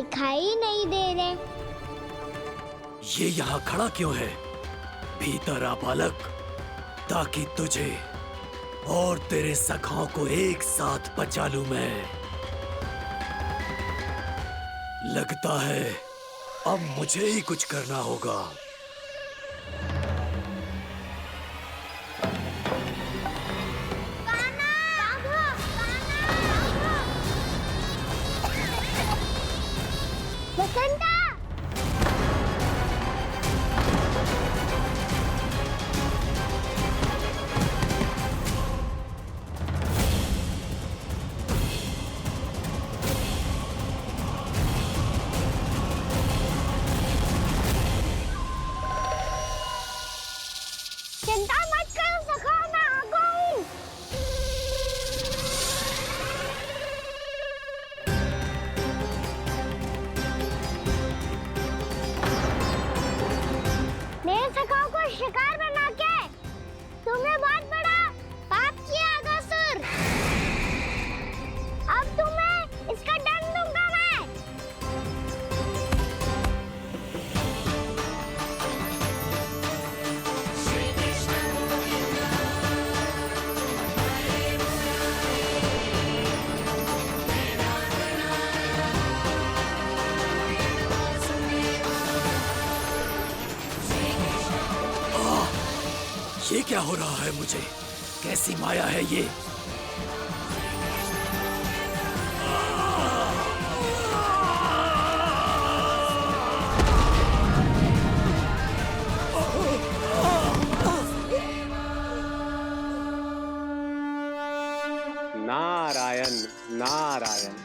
दिखाई नहीं दे रहे। ये यहाँ खड़ा क्यों है? भीतर आ बालक, ताकि तुझे और तेरे सखाओं को एक साथ बचा लूं मैं। लगता है अब मुझे ही कुछ करना होगा। बसंता! चिंता मत करो सखा, मैं आ गया हूँ। मेरे सखाओं को शिकार बना के तुमने बहुत बड़ा पाप किया अगासुर। अब तुम्हें इसका दंड दूंगा मैं। ये क्या हो रहा है मुझे? कैसी माया है ये? नारायण नारायण।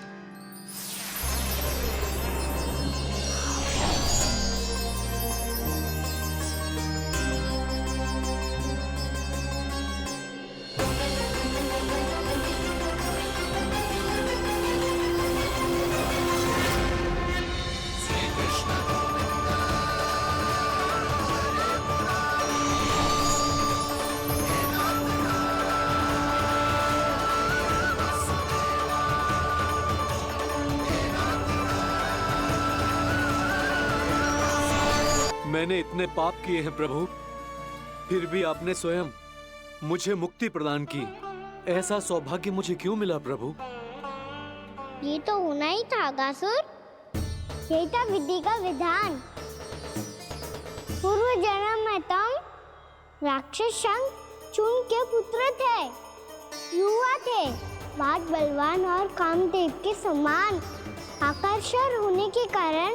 मैंने इतने पाप किए हैं प्रभु, फिर भी आपने स्वयं मुझे मुक्ति प्रदान की। ऐसा सौभाग्य मुझे क्यों मिला प्रभु? ये तो होना ही था अगासुर। यही था विधि का विधान। पूर्व जन्म में तुम राक्षस शंखचूड़ के पुत्र थे, युवा थे, बहुत बलवान और कामदेव के समान। आकर्षण होने के कारण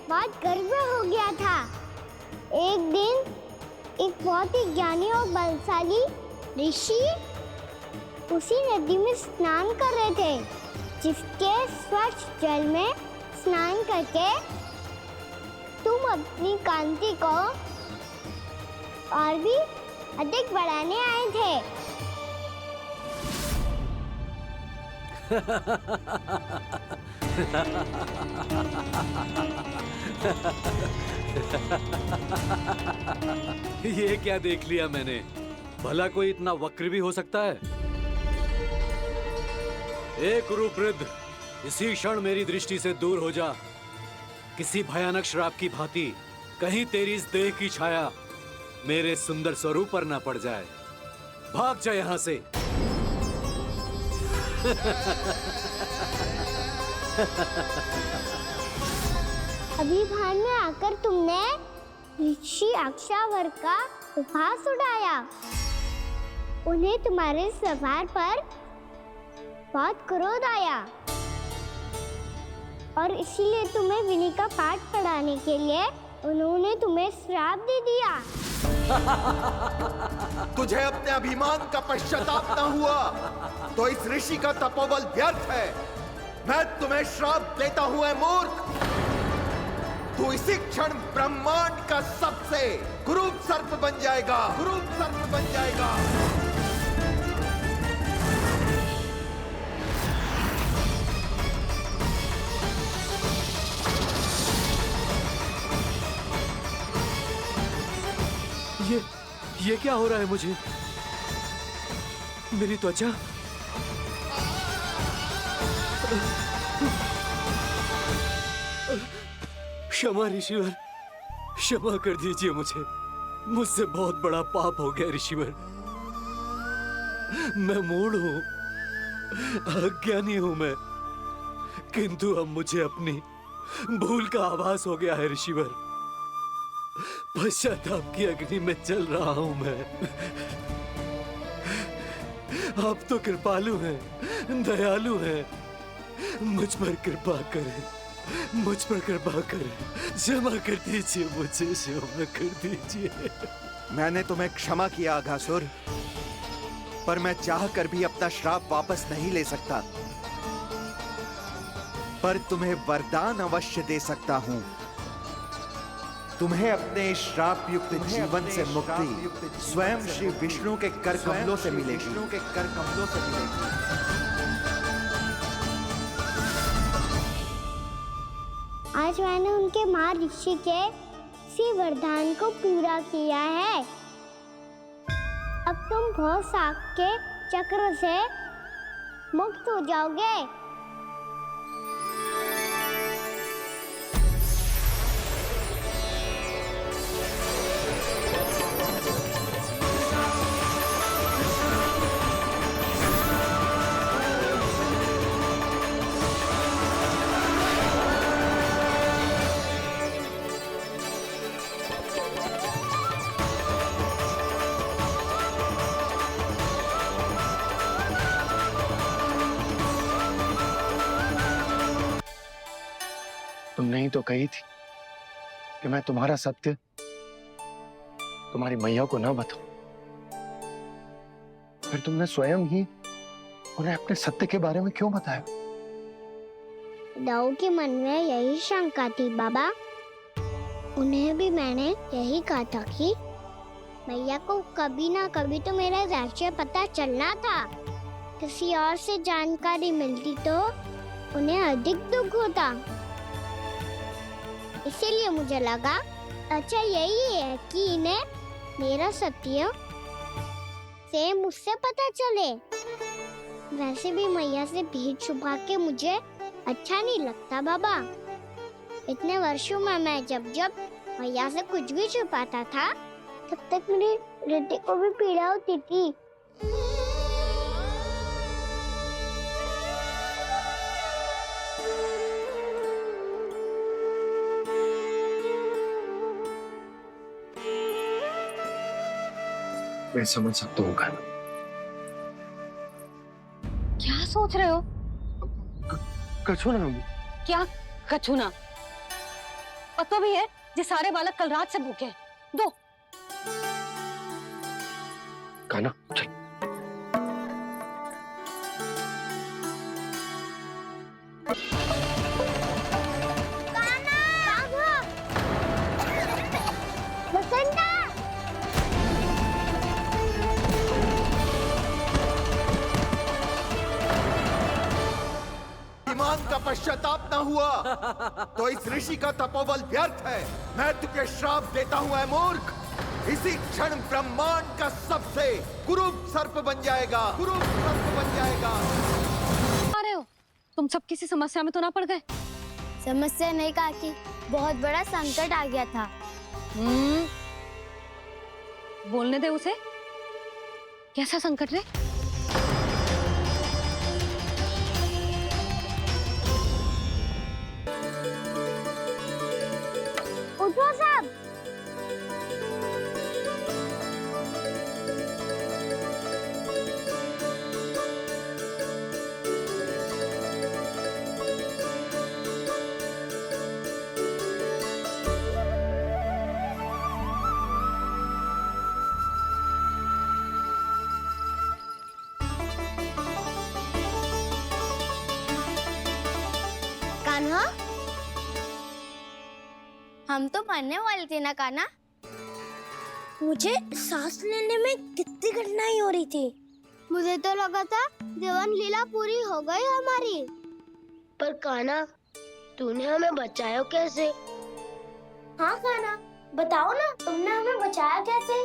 बहुत गर्व हो गया था। एक दिन एक बहुत ही ज्ञानी और बलशाली ऋषि उसी नदी में स्नान कर रहे थे, जिसके स्वच्छ जल में स्नान करके तुम अपनी कांति को और भी अधिक बढ़ाने आए थे। ये क्या देख लिया मैंने? भला कोई इतना वक्र भी हो सकता है? एक कुरुवृद्ध, इसी क्षण मेरी दृष्टि से दूर हो जा। किसी भयानक श्राप की भांति कहीं तेरी इस देह की छाया मेरे सुंदर स्वरूप पर न पड़ जाए। भाग जा यहाँ से। अभी भान में आकर तुमने ऋषि अक्षावर का उपहास उड़ाया। उन्हें तुम्हारे स्वभाव पर बहुत क्रोध आया और इसीलिए तुम्हें विधि का पाठ पढ़ाने के लिए उन्होंने तुम्हें श्राप दे दिया। तुझे अपने अभिमान का पश्चाताप न हुआ तो इस ऋषि का तपोबल व्यर्थ है। मैं तुम्हें श्राप देता हूं ऐ मूर्ख। तू इसी क्षण ब्रह्मांड का सबसे कुरूप सर्प बन जाएगा, कुरूप सर्प बन जाएगा। ये क्या हो रहा है मुझे? मेरी त्वचा क्षमा ऋषिवर, क्षमा कर दीजिए मुझे। मुझसे बहुत बड़ा पाप हो गया ऋषिवर। मैं मूढ़ हूं, अज्ञानी हूं मैं, किंतु अब मुझे अपनी भूल का आभास हो गया है ऋषिवर। पश्चाताप की अग्नि में जल रहा हूं मैं। आप तो कृपालु हैं, दयालु हैं, मुझ पर कृपा करें, मुझ पर कृपा करें, क्षमा कर दीजिए मुझे, क्षमा कर दीजिए। मैंने तुम्हें क्षमा किया अघासुर, पर मैं चाहकर भी अपना श्राप वापस नहीं ले सकता। पर तुम्हें वरदान अवश्य दे सकता हूं। तुम्हें अपने श्राप युक्त जीवन से मुक्ति स्वयं श्री विष्णु के कर कमलों से मिलेगी। आज मैंने उनके माँ ऋषि के इसी वरदान को पूरा किया है। अब तुम भव साग के चक्र से मुक्त हो जाओगे। तुमने ही तो कही थी कि मैं तुम्हारा सत्य तुम्हारी मैया को ना बताऊं। फिर तुमने स्वयं ही उन्हें अपने सत्य के बारे में क्यों बताया? दाऊ के मन में यही शंका थी बाबा। उन्हें भी मैंने यही कहा था कि मैया को कभी ना कभी तो मेरा रहस्य पता चलना था। किसी और से जानकारी मिलती तो उन्हें अधिक दुख होता। इसीलिए मुझे लगा अच्छा यही है कि इन्हें मेरा सत्य से मुझसे पता चले। वैसे भी मैया से भीख छुपा के मुझे अच्छा नहीं लगता बाबा। इतने वर्षों में मैं जब जब मैया से कुछ भी छुपाता था तब तक मेरे हृदय को भी पीड़ा होती थी। मैं समझ सकता हूँ कान्हा। क्या सोच रहे हो? कछु ना। क्या कछु ना? पता भी है ये सारे बालक कल रात से भूखे हैं। दो। कान्हा चल। अभिमान का पश्चाताप न हुआ तो इस ऋषि का तपोबल व्यर्थ है। मैं तुझे श्राप देता हूँ ऐ मूर्ख। इसी क्षण ब्रह्मांड का सबसे कुरूप सर्प बन जाएगा। कुरूप सर्प बन जाएगा। आ रहे हो? तुम सब किसी समस्या में तो ना पड़ गए? समस्या नहीं काकी, बहुत बड़ा संकट आ गया था। बोलने दे उसे। कैसा संकट रे? उठो सब। कान्हा, हम तो मरने वाले थे ना कान्हा। मुझे सांस लेने में कितनी कठिनाई हो रही थी। मुझे तो लगा था जीवन लीला पूरी हो गई हमारी। पर कान्हा, तूने हमें बचाया कैसे? हाँ कान्हा, बताओ ना तुमने हमें बचाया कैसे?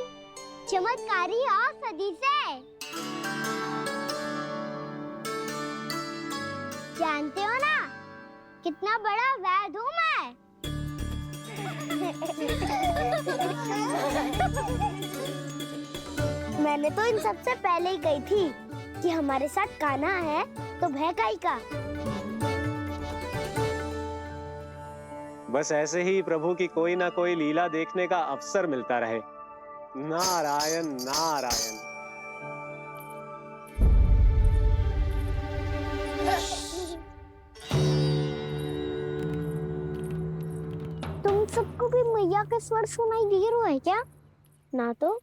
चमत्कारी औषधि से। जानते हो ना कितना बड़ा वैद्य हूँ मैं। मैंने तो इन सबसे पहले ही कही थी कि हमारे साथ कान्हा है तो भय काई का। बस ऐसे ही प्रभु की कोई ना कोई लीला देखने का अवसर मिलता रहे। नारायण नारायण। तुम सबको भी मैया के स्वर सुनाई दे रहा है क्या? ना तो।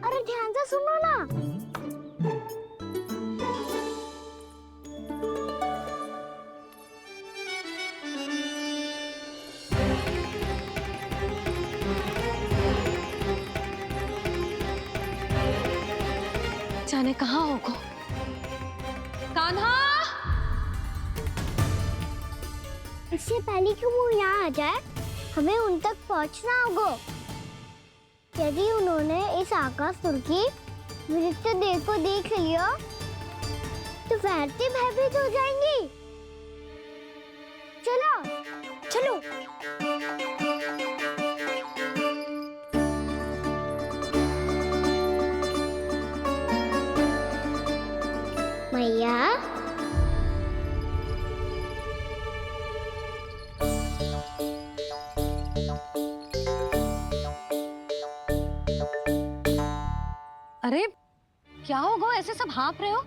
अरे ध्यान से सुनो ना। जाने कहाँ होगो। कान्हा! इससे पहले कि वो यहाँ आ जाए, हमें उन तक पहुँचना होगा। यदि उन्होंने इस आकासुर की नृत्य देह को देख लिया, तो वैरती भयभीत हो जाएंगी। चलो, चलो। मैया, अरे क्या होगा, ऐसे सब हाँफ रहे हो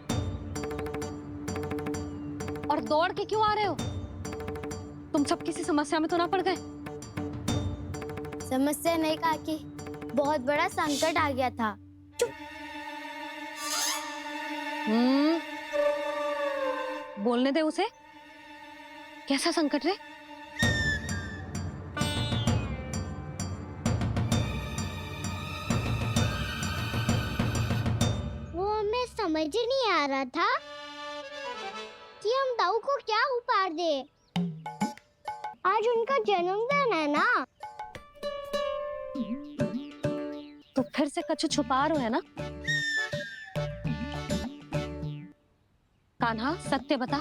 और दौड़ के क्यों आ रहे हो? तुम सब किसी समस्या में तो ना पड़ गए? समस्या नहीं काकी, बहुत बड़ा संकट आ गया था। बोलने दे उसे। कैसा संकट रे? वो हमें समझ ही नहीं आ रहा था कि हम दाऊ को क्या उपहार दे। आज उनका जन्मदिन है ना। तो फिर से कछु छुपा रहे हो है ना? कान्हा सत्य बता।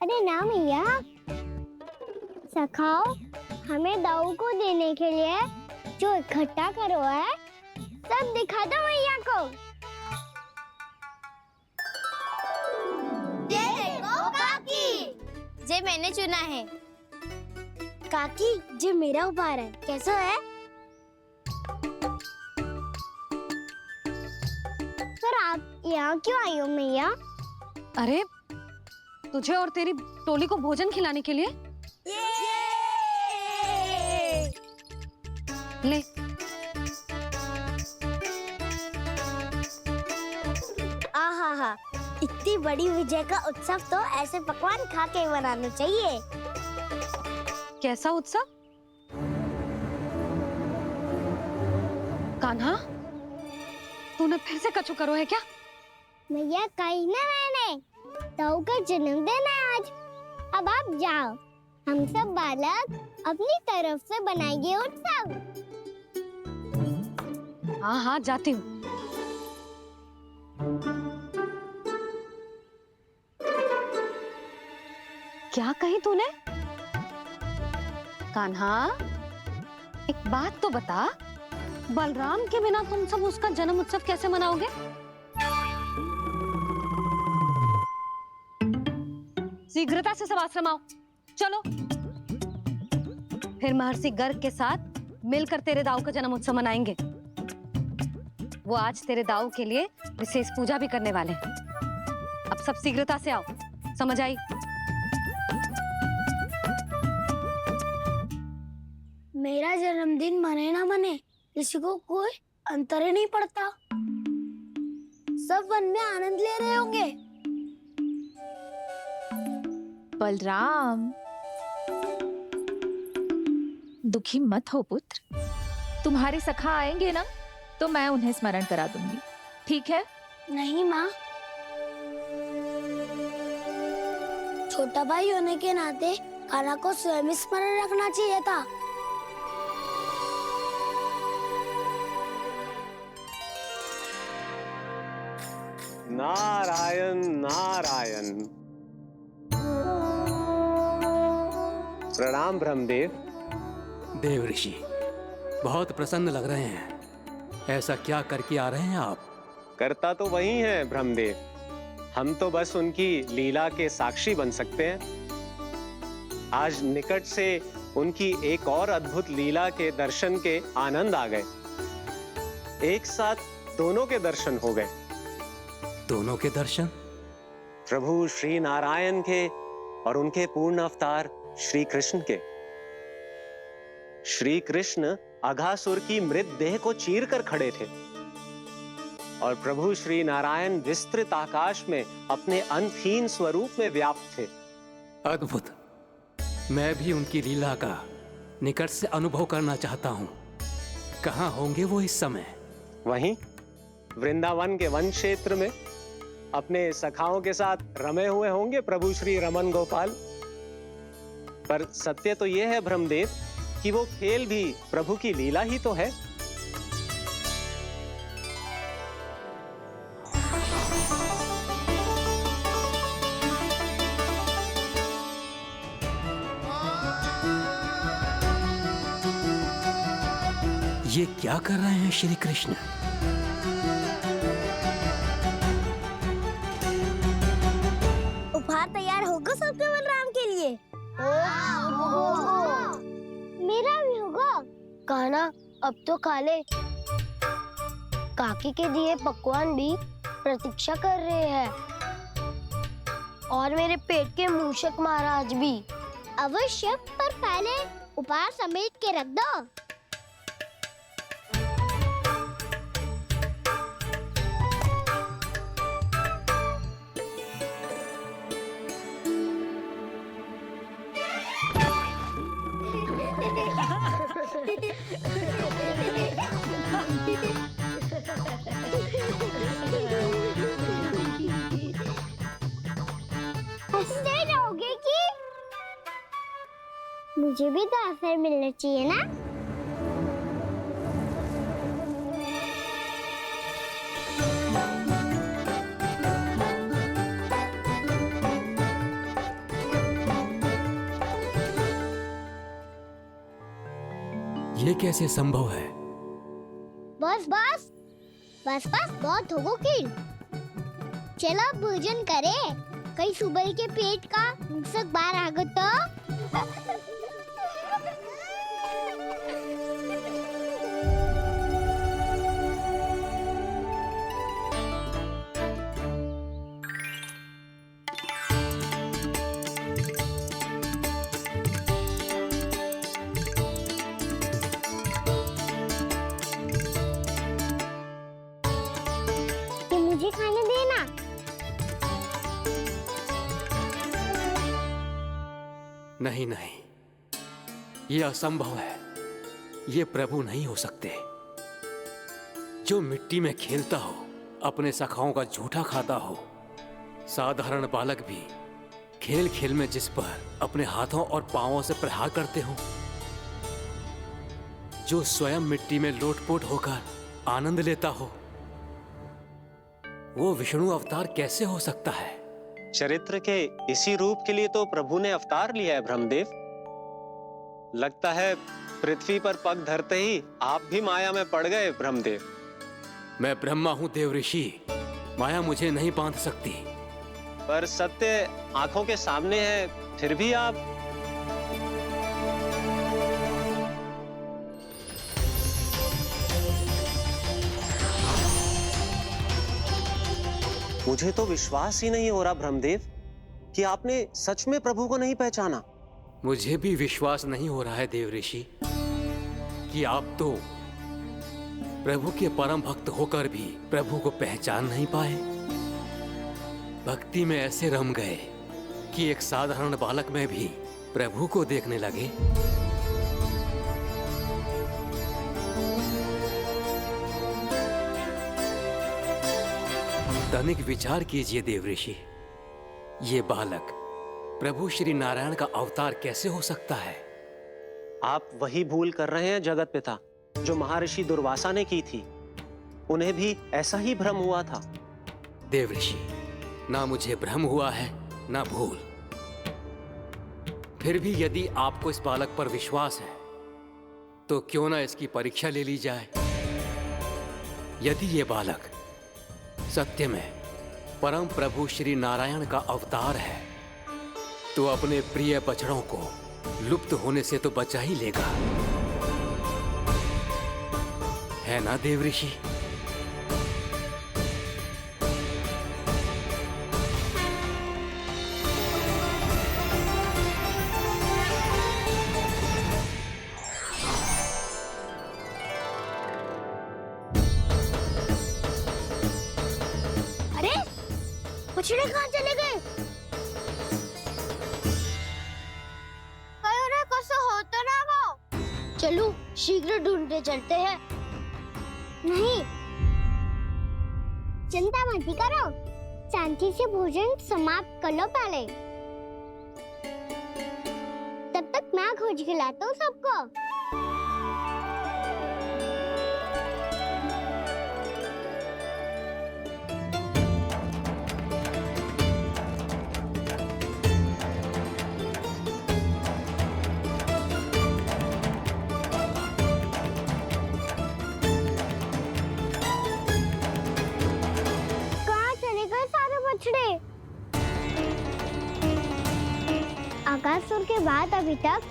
अरे ना मैया, सखाओ हमें दाऊ को देने के लिए जो इकट्ठा करो है सब दिखा दो मैया को। ये देखो काकी, जे मैंने चुना है। काकी, जे मेरा उपहार है, कैसा है? पर आप यहाँ क्यों आई हो मैया? अरे तुझे और तेरी टोली को भोजन खिलाने के लिए। ले। आहा, इतनी बड़ी विजय का उत्सव तो ऐसे पकवान खा के मनाना चाहिए। कैसा उत्सव? कान्हा, तूने फिर से कछु करो है क्या? मैया कहीं ना, मैंने दाऊ का जन्मदिन है आज। अब आप जाओ, हम सब बालक अपनी तरफ से बनाएंगे उत्सव। हाँ हाँ जाती हूँ। क्या कही तूने? कान्हा, एक बात तो बता, बलराम के बिना तुम सब उसका जन्म उत्सव कैसे मनाओगे? शीघ्रता से सब आश्रम आओ, चलो। फिर महर्षि गर्ग के साथ मिलकर तेरे दाऊ का जन्म उत्सव मनाएंगे। वो आज तेरे दाऊ के लिए विशेष पूजा भी करने वाले हैं। अब सब शीघ्रता से आओ, समझ आई? मेरा जन्मदिन मने ना मने, किसी को कोई अंतर ही नहीं पड़ता। सब वन में आनंद ले रहे होंगे। बलराम, दुखी मत हो पुत्र। तुम्हारे सखा आएंगे ना, तो मैं उन्हें स्मरण करा दूंगी, ठीक है? नहीं माँ, छोटा भाई होने के नाते कान्हा को स्वयं स्मरण रखना चाहिए था। नारायण नारायण। प्रणाम ब्रह्मदेव। देव ऋषि, बहुत प्रसन्न लग रहे हैं। ऐसा क्या करके आ रहे हैं आप? करता तो वही है ब्रह्मदेव, हम तो बस उनकी लीला के साक्षी बन सकते हैं। आज निकट से उनकी एक और अद्भुत लीला के दर्शन के आनंद आ गए। एक साथ दोनों के दर्शन हो गए। दोनों के दर्शन? प्रभु श्री नारायण के और उनके पूर्ण अवतार श्री कृष्ण के। श्री कृष्ण अघासुर की मृत देह को चीर कर खड़े थे और प्रभु श्री नारायण विस्तृत आकाश में अपने अंतहीन स्वरूप में व्याप्त थे। अद्भुत। मैं भी उनकी लीला का निकट से अनुभव करना चाहता हूँ। कहाँ होंगे वो इस समय? वहीं वृंदावन के वन क्षेत्र में अपने सखाओं के साथ रमे हुए होंगे प्रभु श्री रमन गोपाल। पर सत्य तो यह है ब्रह्मदेव कि वो खेल भी प्रभु की लीला ही तो है। ये क्या कर रहे हैं श्री कृष्ण? उपहार तैयार होगा सबके बलराम के लिए? मेरा भी होगा। कान्हा अब तो खा ले। काकी के दिए पकवान भी प्रतीक्षा कर रहे हैं और मेरे पेट के मूषक महाराज भी। अवश्य, पर पहले उपहार समेट के रख दो। हंसते रहोगे कि? मुझे भी तो अवसर मिलना चाहिए ना। ये कैसे संभव है? बस बस बस बस बहुत हो गई। चलो भोजन करें। कई सुबह के पेट का मूषक बाहर आ गया तो। ये मुझे खाने देना। नहीं नहीं, ये असंभव है। ये प्रभु नहीं हो सकते। जो मिट्टी में खेलता हो, अपने सखाओं का झूठा खाता हो, साधारण बालक भी खेल खेल में जिस पर अपने हाथों और पांवों से प्रहार करते हो, जो स्वयं मिट्टी में लोटपोट होकर आनंद लेता हो, वो विष्णु अवतार कैसे हो सकता है? चरित्र के इसी रूप के लिए तो प्रभु ने अवतार लिया है ब्रह्मदेव। लगता है पृथ्वी पर पग धरते ही आप भी माया में पड़ गए ब्रह्मदेव। मैं ब्रह्मा हूं देव ऋषि, माया मुझे नहीं बांध सकती। पर सत्य आंखों के सामने है, फिर भी आप। मुझे तो विश्वास ही नहीं हो रहा ब्रह्मदेव कि आपने सच में प्रभु को नहीं पहचाना। मुझे भी विश्वास नहीं हो रहा है देव ऋषि कि आप तो प्रभु के परम भक्त होकर भी प्रभु को पहचान नहीं पाए। भक्ति में ऐसे रम गए कि एक साधारण बालक में भी प्रभु को देखने लगे। तनिक विचार कीजिए देव ऋषि, ये बालक प्रभु श्री नारायण का अवतार कैसे हो सकता है? आप वही भूल कर रहे हैं जगत पिता, जो महर्षि दुर्वासा ने की थी। उन्हें भी ऐसा ही भ्रम हुआ था। देव ऋषि, ना मुझे भ्रम हुआ है ना भूल। फिर भी यदि आपको इस बालक पर विश्वास है तो क्यों ना इसकी परीक्षा ले ली जाए। यदि ये बालक सत्य में परम प्रभु श्री नारायण का अवतार है तो अपने प्रिय बछड़ों को लुप्त होने से तो बचा ही लेगा, है ना देवऋषि? अरे बछड़े कहाँ चले गए? चलो शीघ्र ढूंढते चलते हैं। नहीं, चिंता मत करो, शांति से भोजन समाप्त कर लो पहले। तब तक मैं खोज के लाता हूँ सबको। आकासुर के बाद अभी तक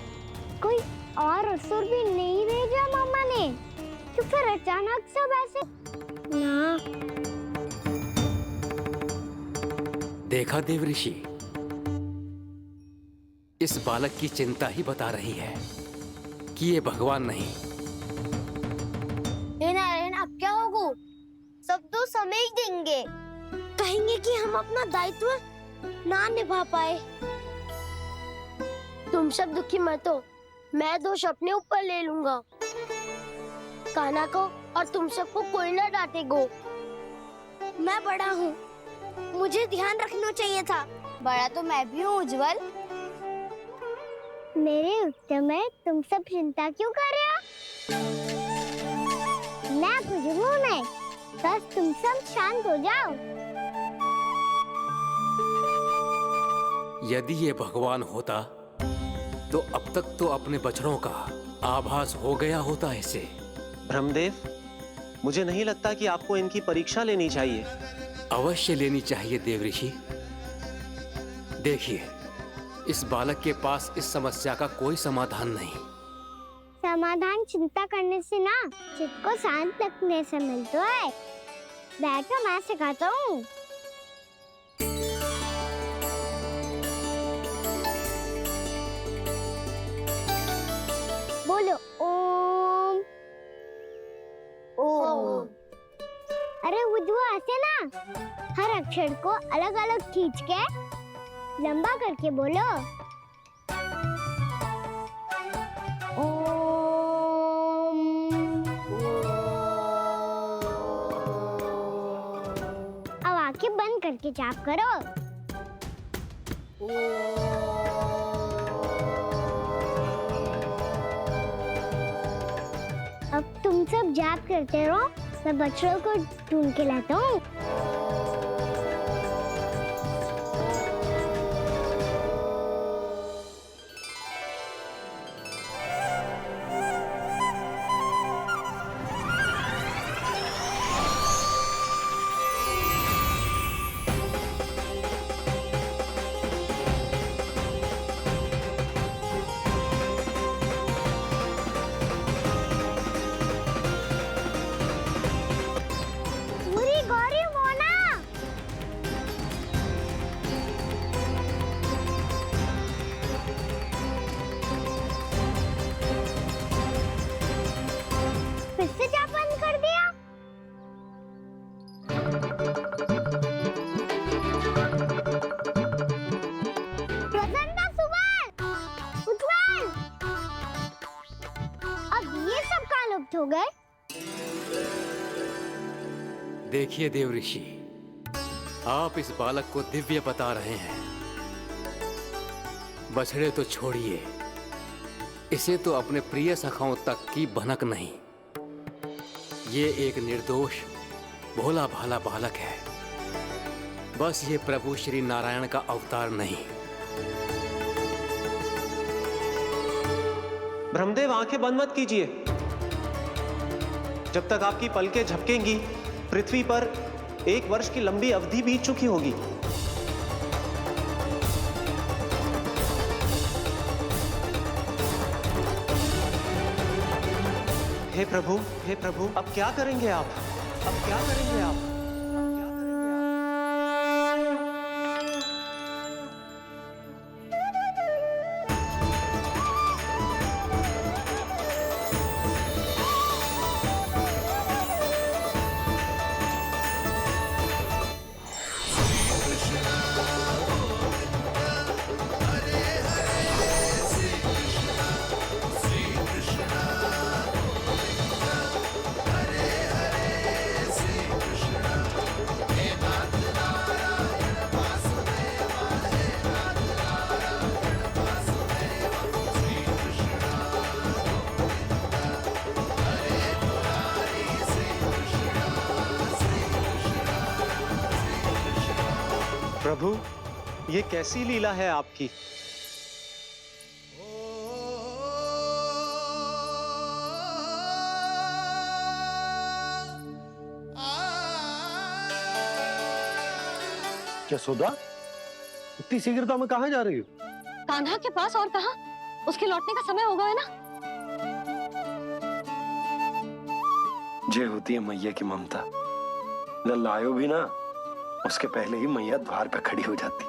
कोई और असुर भी नहीं भेजा मामा ने, तो फिर अचानक सब ऐसे ना। देखा देवऋषि, इस बालक की चिंता ही बता रही है कि ये भगवान नहीं। हे नारायण, अब क्या होगा? सब तो समझ देंगे, कहेंगे कि हम अपना दायित्व ना निभा पाए। तुम सब दुखी मत हो, मैं दोष अपने ऊपर ले लूंगा। कान्हा को और तुम सबको कोई ना डांटेगो। मैं बड़ा हूँ, मुझे ध्यान रखना चाहिए था। बड़ा तो मैं भी हूँ उज्जवल। मेरे उत्तर में तुम सब चिंता क्यों कर रहे हो? मैं कुछ हूँ नहीं, बस तुम सब शांत हो जाओ। यदि ये भगवान होता तो अब तक तो अपने बछड़ों का आभास हो गया होता इसे। ब्रह्मदेव, मुझे नहीं लगता कि आपको इनकी परीक्षा लेनी चाहिए। अवश्य लेनी चाहिए देवऋषि। देखिए, इस बालक के पास इस समस्या का कोई समाधान नहीं। समाधान चिंता करने से ना, चित्त को शांत रखने से मिलता है। बैठो, मैं सिखाता हूँ। बोलो ओम। ओम। अरे उज्जवल, ऐसे ना हर अक्षर को अलग अलग खींच के लंबा करके बोलो। ओम। अब आंखें बंद करके जाप करो। अब तुम सब जाप करते रहो, मैं बछड़ों को ढूंढ के लाता हूँ। हो गए। देखिए देवऋषि, आप इस बालक को दिव्य बता रहे हैं। बछड़े तो छोड़िए, इसे तो अपने प्रिय सखाओं तक की भनक नहीं। ये एक निर्दोष भोला भाला बालक है, बस ये प्रभु श्री नारायण का अवतार नहीं। ब्रह्मदेव आंखें बंद मत कीजिए। जब तक आपकी पलकें झपकेंगी, पृथ्वी पर 1 वर्ष की लंबी अवधि बीत चुकी होगी। हे प्रभु, अब क्या करेंगे आप? अब क्या करेंगे आप? प्रभु, ये कैसी लीला है आपकी? यशोदा, इतनी शीघ्रता में कहाँ जा रही हो? कान्हा के पास, और कहाँ? उसके लौटने का समय होगा है ना। ये होती है मैया की ममता। जब लायो भी ना, उसके पहले ही मैया द्वार पे खड़ी हो जाती।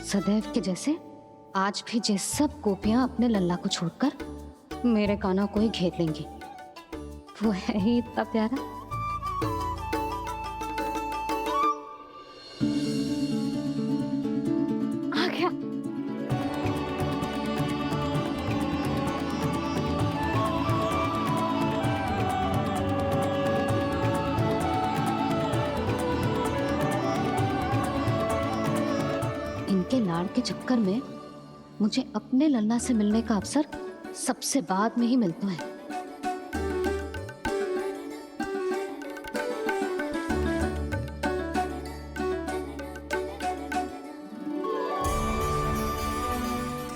सदैव के जैसे आज भी जे सब गोपियां अपने लल्ला को छोड़कर मेरे कान्हा को ही घेर लेंगी। वो है ही इतना प्यारा। आ गया। इनके लाड़ के चक्कर में मुझे अपने लल्ला से मिलने का अवसर सबसे बाद में ही मिलता है।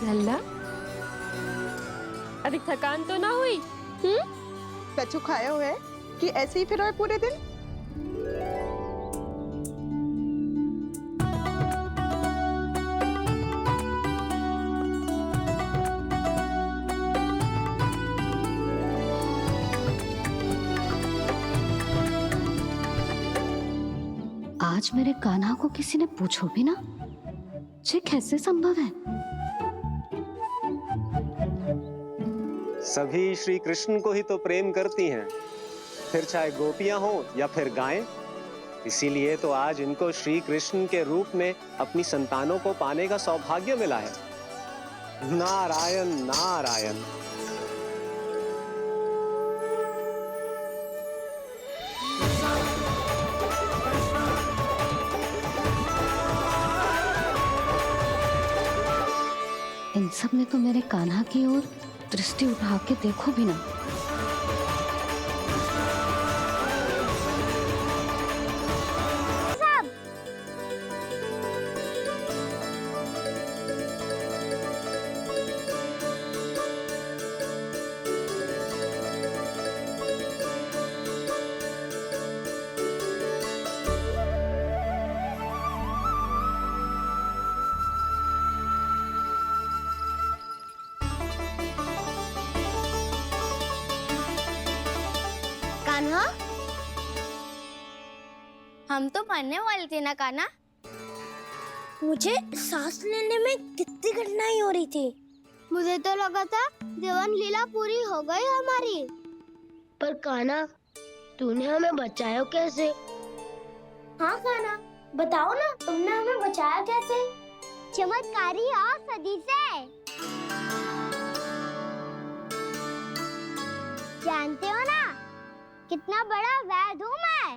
लल्ला, अभी थकान तो ना हुई? कछु खाया हुआ है कि ऐसे ही फिर पूरे दिन? आज मेरे कान्हा को किसी ने पूछो भी ना, ये कैसे संभव है? सभी श्री कृष्ण को ही तो प्रेम करती हैं, फिर चाहे गोपियां हो या फिर गायें। इसीलिए तो आज इनको श्री कृष्ण के रूप में अपनी संतानों को पाने का सौभाग्य मिला है। नारायण नारायण। इन सब ने तो मेरे कान्हा की ओर दृष्टि उठा के देखो भी ना। कान्हा, हम तो मरने वाले थे ना कान्हा? मुझे सांस लेने में कितनी कठिनाई हो रही थी। मुझे तो लगा था जीवन लीला पूरी हो गई हमारी। पर कान्हा, तूने हमें बचाया कैसे? हाँ कान्हा, बताओ ना, तुमने हमें बचाया कैसे? चमत्कारी औषधि से। जानते हो ना कितना बड़ा वैद्य हूँ मैं।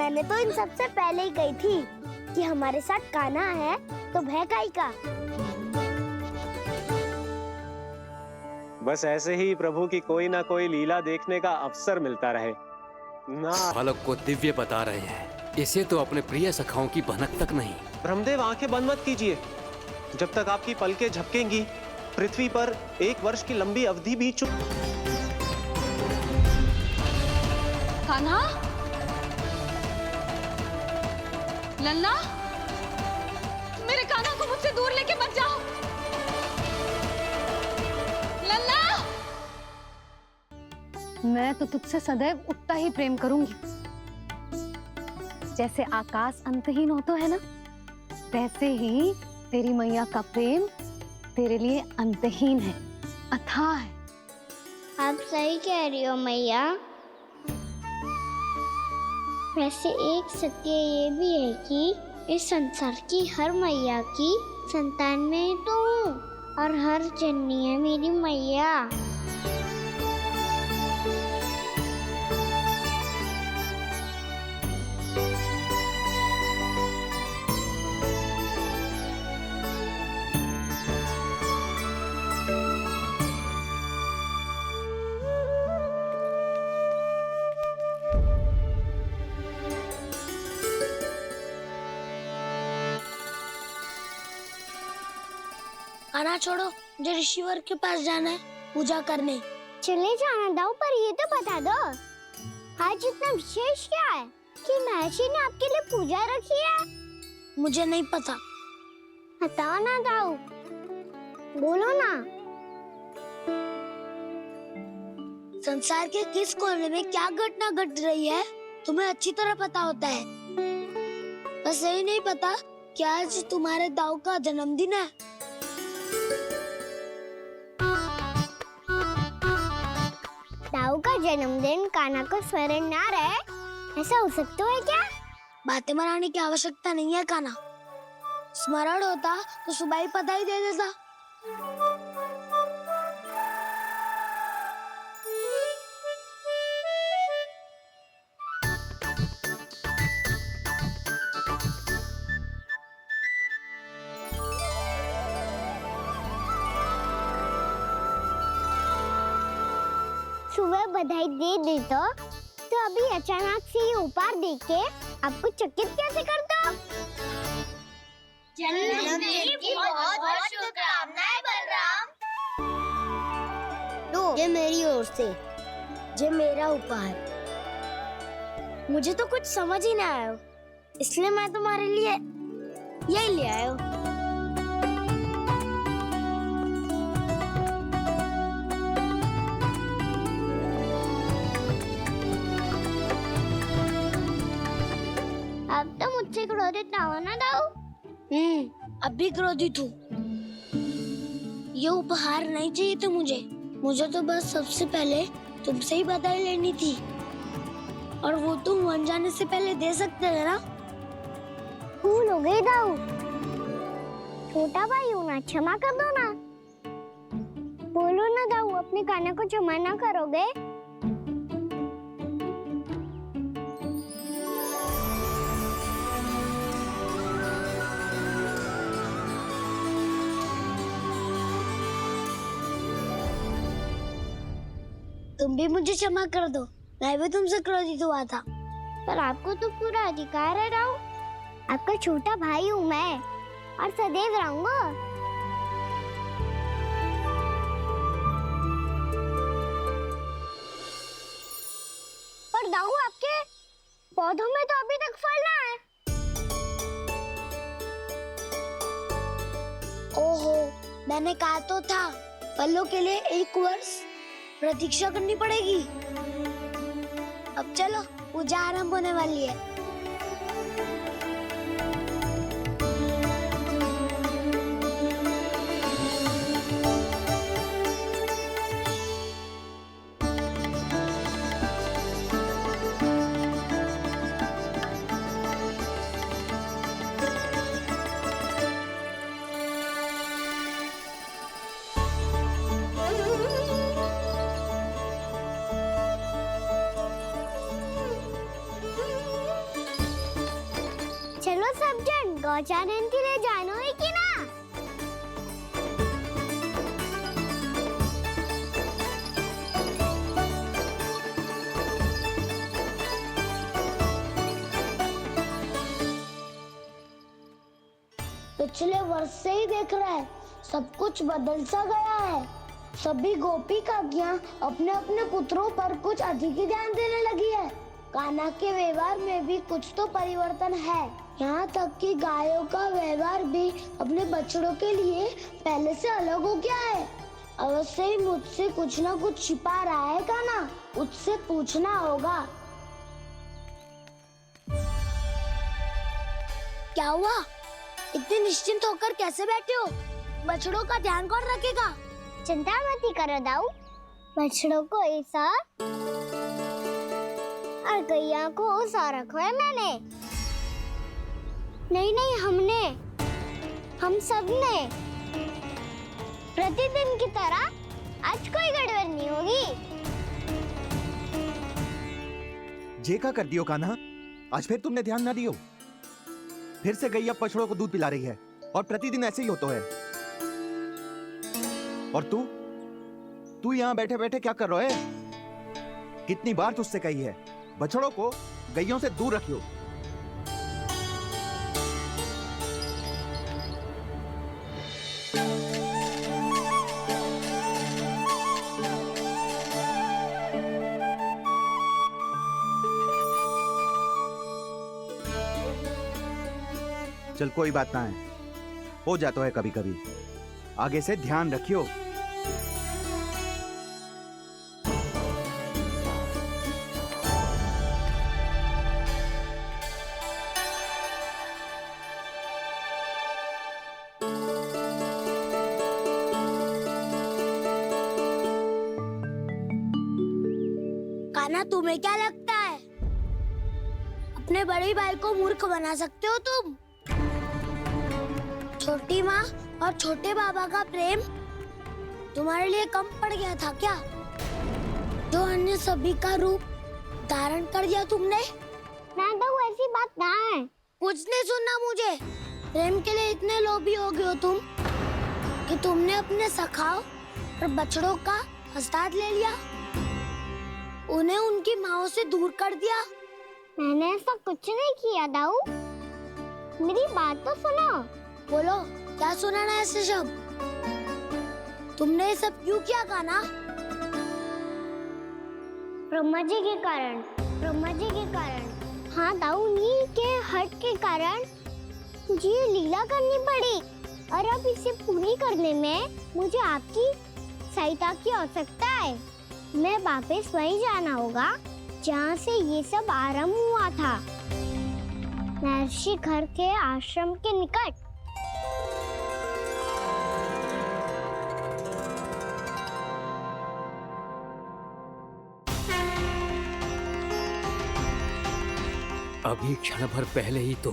मैंने तो इन सबसे पहले ही कही थी कि हमारे साथ कान्हा है तो भय काई का। बस ऐसे ही प्रभु की कोई ना कोई लीला देखने का अवसर मिलता रहे ना। बालक को दिव्य बता रहे हैं, इसे तो अपने प्रिय सखाओं की भनक तक नहीं। ब्रह्मदेव आंखें बंद मत कीजिए। जब तक आपकी पलकें झपकेंगी पृथ्वी पर 1 वर्ष की लंबी अवधि भी कान्हा, लल्ला, मेरे कान्हा को मुझसे दूर लेके मत जाओ। लल्ला, मैं तो तुझसे सदैव उतना ही प्रेम करूंगी। जैसे आकाश अंतहीन होता है ना, वैसे ही तेरी मैया का प्रेम तेरे लिए अंतहीन है, अथाह है। आप सही कह रही हो मैया। वैसे एक सत्य ये भी है कि इस संसार की हर मैया की संतान में तो हूँ और हर जननी है मेरी मैया। कान्हा छोड़ो, मुझे ऋषिवर के पास जाना है पूजा करने। चले जाना दाऊ, पर ये तो बता दो आज इतना विशेष क्या है कि महर्षि ने आपके लिए पूजा रखी है? मुझे नहीं पता। बताओ ना दाऊ, बोलो ना। संसार के किस कोने में क्या घटना घट रही है तुम्हें अच्छी तरह पता होता है। बस यही नहीं पता कि आज तुम्हारे दाऊ का जन्मदिन है। दाऊ का जन्मदिन कान्हा को स्मरण ना रहे, ऐसा हो सकता है क्या? बातें मनाने की आवश्यकता नहीं है कान्हा। स्मरण होता तो सुबह ही पता ही दे देता। सुबह बधाई दे दे तो अभी अचानक से ये उपहार देख के आपको चकित कैसे कर दो? जन्मदिन की बहुत-बहुत शुभकामनाएं बलराम। लो, ये मेरी ओर से। ये मेरा उपहार। मुझे तो कुछ समझ ही ना आया, इसलिए मैं तुम्हारे लिए यही ले आया हूँ। अब तो मुझसे क्रोधित ना हो ना दाऊ। अब भी क्रोधित हूँ। ये उपहार नहीं चाहिए था मुझे तो बस सबसे पहले तुमसे ही बधाई लेनी थी, और वो तुम वन जाने से पहले दे सकते थे ना। भूल हो गई दाऊ। छोटा भाई हूँ ना, क्षमा कर दो ना। बोलो ना दाऊ, अपने कान्हा को क्षमा ना करोगे? तुम भी मुझे क्षमा कर दो, मैं भी तुमसे क्रोधित हुआ था। पर आपको तो पूरा अधिकार है दाऊ। आपका छोटा भाई हूँ मैं और सदैव रहूंगा। पर दाऊ, आपके पौधों में तो अभी तक फल ना है। ओहो, मैंने कहा तो था फलों के लिए 1 वर्ष प्रतीक्षा करनी पड़ेगी। अब चलो, पूजा आरंभ होने वाली है। पहुंचाने के लिए जानो है कि ना? पिछले वर्ष से ही देख रहा है, सब कुछ बदल सा गया है। सभी गोपी काकियां अपने अपने पुत्रों पर कुछ अधिक ही ध्यान देने लगी है। कान्हा के व्यवहार में भी कुछ तो परिवर्तन है। यहाँ तक कि गायों का व्यवहार भी अपने बछड़ों के लिए पहले से अलग हो गया है। अवश्य ही मुझसे कुछ ना कुछ छिपा रहा है कान्हा, उससे पूछना होगा। क्या हुआ? इतने निश्चिंत होकर कैसे बैठे हो? बछड़ों का ध्यान कौन रखेगा? चिंता मत करो दाऊ, बछड़ों को ऐसा और गैया को ऐसा रखा है मैंने। नहीं, हम सब ने प्रतिदिन की तरह आज कोई गड़बड़ नहीं होगी। जे का कर दियो कान्हा, आज फिर तुमने ध्यान ना दियो। फिर से गैया बछड़ों को दूध पिला रही है और प्रतिदिन ऐसे ही होता है। और तू यहाँ बैठे बैठे क्या कर रहा है? कितनी बार तुझसे कही है बछड़ों को गैयों से दूर रखियो। चल कोई बात ना है, हो जाता है कभी कभी। आगे से ध्यान रखियो। कान्हा, तुम्हें क्या लगता है अपने बड़े भाई को मूर्ख बना सकते हो तुम? छोटी माँ और छोटे बाबा का प्रेम तुम्हारे लिए कम पड़ गया था क्या? जो अन्य सभी का रूप धारण कर दिया तुमने? ना तो ऐसी बात ना है। कुछ नहीं सुनना मुझे। प्रेम के लिए इतने लोभी हो गए हो तुम कि तुमने अपने सखाओं और बछड़ों का हस्ताक्षर ले लिया, उन्हें उनकी माँओं से दूर कर दिया। मैंने ऐसा कुछ नहीं किया दाऊ, मेरी बात तो सुनो। बोलो, क्या सुनाना है ऐसे शब्द? तुमने ये सब क्यों किया कान्हा? ब्रह्मा जी के कारण। हाँ दाऊ, नील के हट के कारण मुझे ये लीला करनी पड़ी, और अब इसे पूरी करने में मुझे आपकी सहायता की आवश्यकता है। मैं वापस वहीं जाना होगा जहाँ से ये सब आरंभ हुआ था, महर्षि घर के आश्रम के निकट। अभी क्षण भर पहले ही तो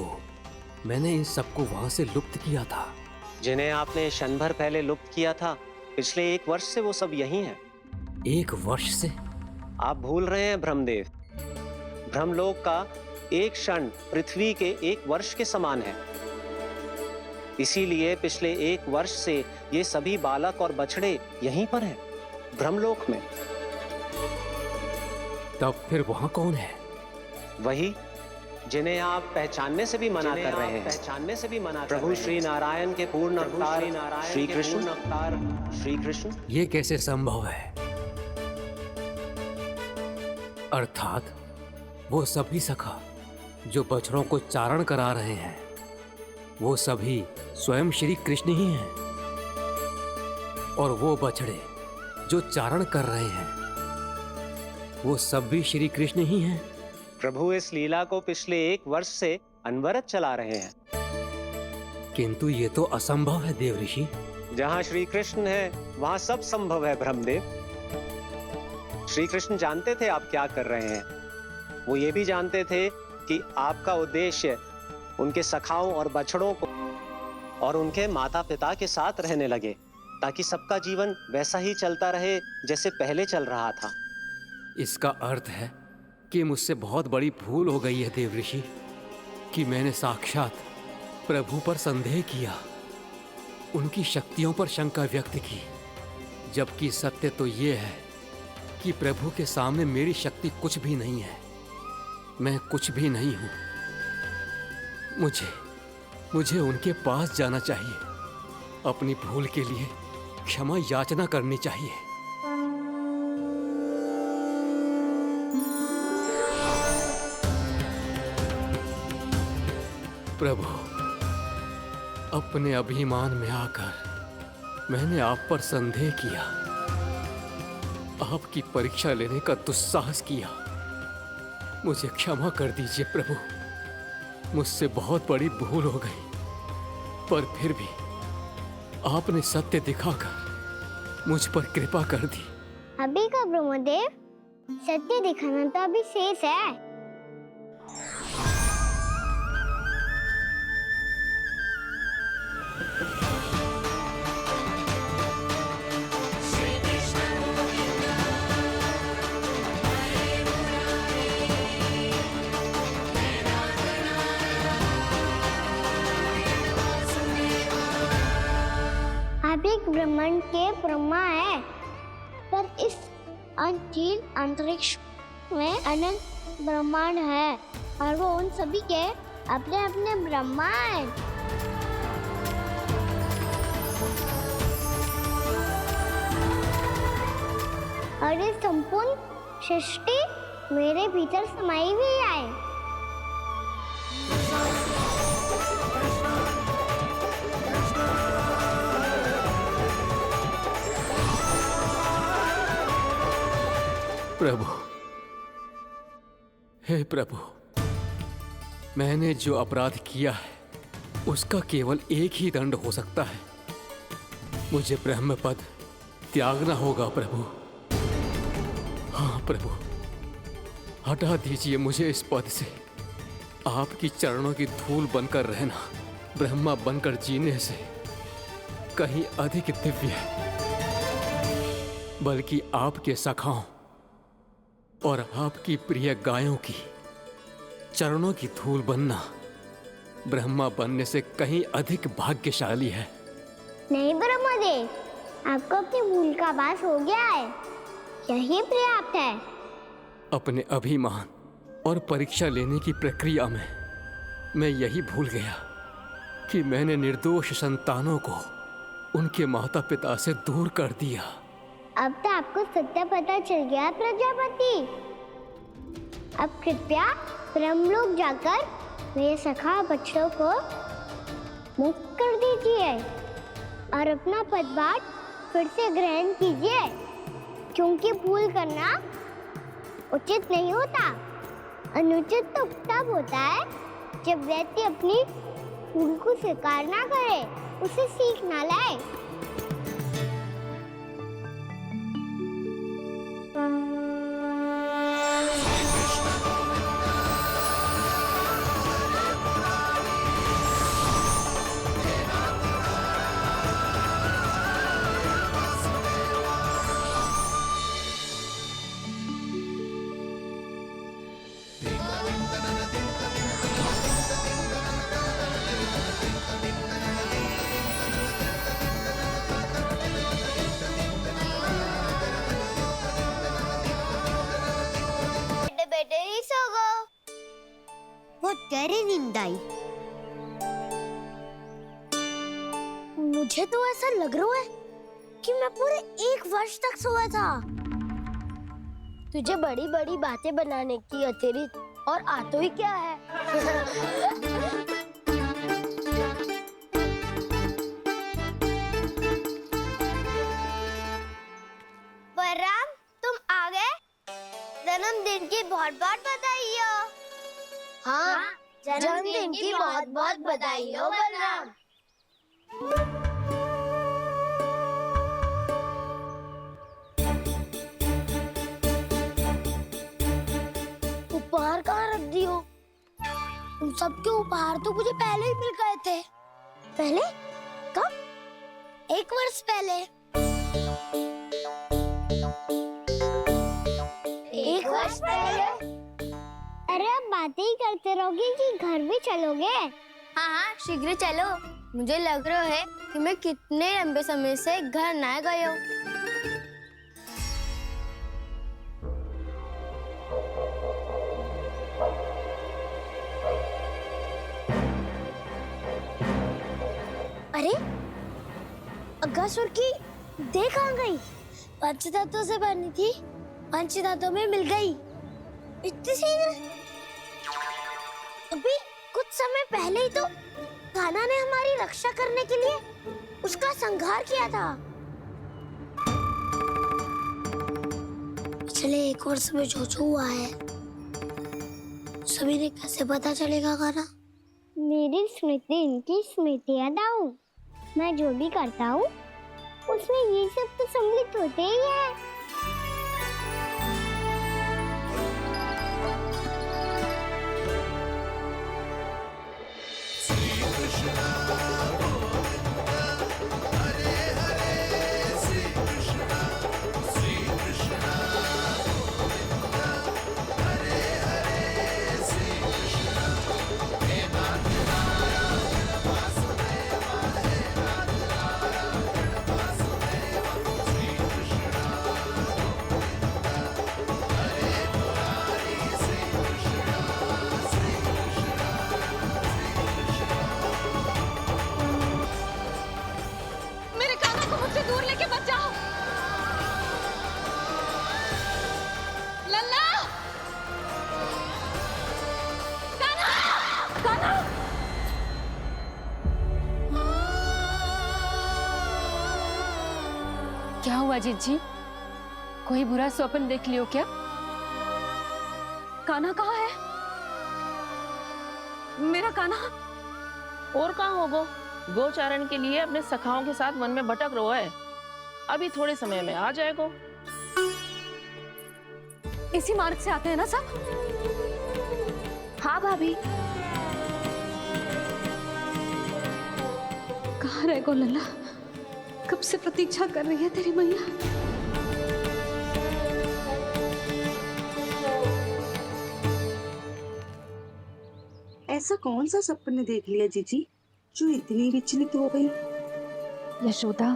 मैंने इन सबको वहां से लुप्त किया था। जिन्हें आपने क्षण भर पहले लुप्त किया था, पिछले 1 वर्ष से वो सब यही हैं। 1 वर्ष से? आप भूल रहे हैं ब्रह्मदेव। ब्रह्मलोक का एक क्षण पृथ्वी के 1 वर्ष के समान है। इसीलिए पिछले 1 वर्ष से ये सभी बालक और बछड़े यहीं पर हैं, ब्रह्मलोक में। तब फिर वहां कौन है? वही जिन्हें आप पहचानने से भी मना कर रहे हैं। प्रभु श्री नारायण के पूर्ण अवतार श्री कृष्ण। ये कैसे संभव है? अर्थात वो सभी सखा जो बछड़ों को चारण करा रहे हैं, वो सभी स्वयं श्री कृष्ण ही हैं। और वो बछड़े जो चारण कर रहे हैं, वो सब भी श्री कृष्ण ही हैं। प्रभु इस लीला को पिछले 1 वर्ष से अनवरत चला रहे हैं। किंतु ये तो असंभव है देव ऋषि। जहाँ श्री कृष्ण है वहाँ सब संभव है ब्रह्मदेव। श्री कृष्ण जानते थे आप क्या कर रहे हैं। वो ये भी जानते थे कि आपका उद्देश्य उनके सखाओं और बछड़ों को और उनके माता पिता के साथ रहने लगे, ताकि सबका जीवन वैसा ही चलता रहे जैसे पहले चल रहा था। इसका अर्थ है कि मुझसे बहुत बड़ी भूल हो गई है देव ऋषि, कि मैंने साक्षात प्रभु पर संदेह किया, उनकी शक्तियों पर शंका व्यक्त की, जबकि सत्य तो ये है कि प्रभु के सामने मेरी शक्ति कुछ भी नहीं है। मैं कुछ भी नहीं हूं। मुझे उनके पास जाना चाहिए, अपनी भूल के लिए क्षमा याचना करनी चाहिए। प्रभु, अपने अभिमान में आकर मैंने आप पर संदेह किया, आपकी परीक्षा लेने का दुस्साहस किया। मुझे क्षमा कर दीजिए प्रभु, मुझसे बहुत बड़ी भूल हो गई, पर फिर भी आपने सत्य दिखाकर मुझ पर कृपा कर दी। अभी का ब्रह्मदेव, सत्य दिखाना तो अभी शेष है। आप एक ब्रह्मांड के ब्रह्मा है, पर इस अनंत अंतरिक्ष में अनंत ब्रह्मांड है और वो उन सभी के अपने अपने ब्रह्मा हैं। और ये संपूर्ण सृष्टि मेरे भीतर समाई हुई है। प्रभु, हे प्रभु, मैंने जो अपराध किया है उसका केवल एक ही दंड हो सकता है। मुझे ब्रह्म पद त्यागना होगा प्रभु। हाँ प्रभु, हटा दीजिए मुझे इस पद से। आपकी चरणों की धूल बनकर रहना ब्रह्मा बनकर जीने से कहीं अधिक दिव्य है। बल्कि आपके सखाओं और आपकी प्रिय गायों की चरणों की धूल बनना ब्रह्मा बनने से कहीं अधिक भाग्यशाली है। नहीं ब्रह्मदेव, आपको अपनी भूल का आभास हो गया है, यही पर्याप्त है। अपने अभिमान और परीक्षा लेने की प्रक्रिया में मैं यही भूल गया कि मैंने निर्दोष संतानों को उनके माता पिता से दूर कर दिया। अब तो आपको सत्य पता चल गया प्रजापति। अब कृपया ब्रह्मलोक जाकर मेरे सखा बच्चों को मुक्त कर दीजिए और अपना पदभार फिर से ग्रहण कीजिए, क्योंकि भूल करना उचित नहीं होता। अनुचित तो तब होता है जब व्यक्ति अपनी भूल को स्वीकार ना करे, उसे सीख ना लाए। मुझे तो ऐसा लग रहा है कि मैं पूरे 1 वर्ष तक सोया था। तुझे बड़ी बड़ी बातें बनाने की अतिरिक्त और आता ही क्या है? बलराम, तुम आ गए? जन्मदिन की बहुत बहुत बधाई हो। हाँ, जन्मदिन की बहुत बहुत बधाई हो बलराम। उपहार कहाँ रख दियो? तुम सबके उपहार तो मुझे पहले ही मिल गए थे। पहले? कब? 1 वर्ष पहले। 1 वर्ष पहले? अरे अब बातें ही करते रहोगे कि घर भी चलोगे? हाँ हाँ शीघ्र चलो। मुझे लग रहा है कि मैं कितने लंबे समय से घर ना गई हूँ। अरे अगासुर की देह कहाँ गई? पंचतत्वों से बनी थी, पंचतत्वों में मिल गई। इतनी शीघ्र? अभी कुछ समय पहले ही तो कान्हा ने हमारी रक्षा करने के लिए उसका संहार किया था। पिछले 1 वर्ष में जो जो हुआ है सभी ने कैसे पता चलेगा कान्हा? मेरी स्मृति इनकी स्मृति अदाऊं। मैं जो भी करता हूँ उसमें ये सब तो सम्मिलित होते ही है। क्या हुआ जीजी? कोई बुरा स्वप्न देख लियो क्या? कान्हा कहाँ है? मेरा कान्हा? और कहाँ होगो? गोचारण के लिए अपने सखाओं के साथ वन में भटक रहा है। अभी थोड़े समय में आ जाएगा। इसी मार्ग से आते हैं ना सब? हाँ भाभी। कहाँ रह गो लल्ला? कब से प्रतीक्षा कर रही है तेरी मैया। ऐसा कौन सा सपने देख लिया जीजी जो इतनी विचलित हो गई? यशोदा,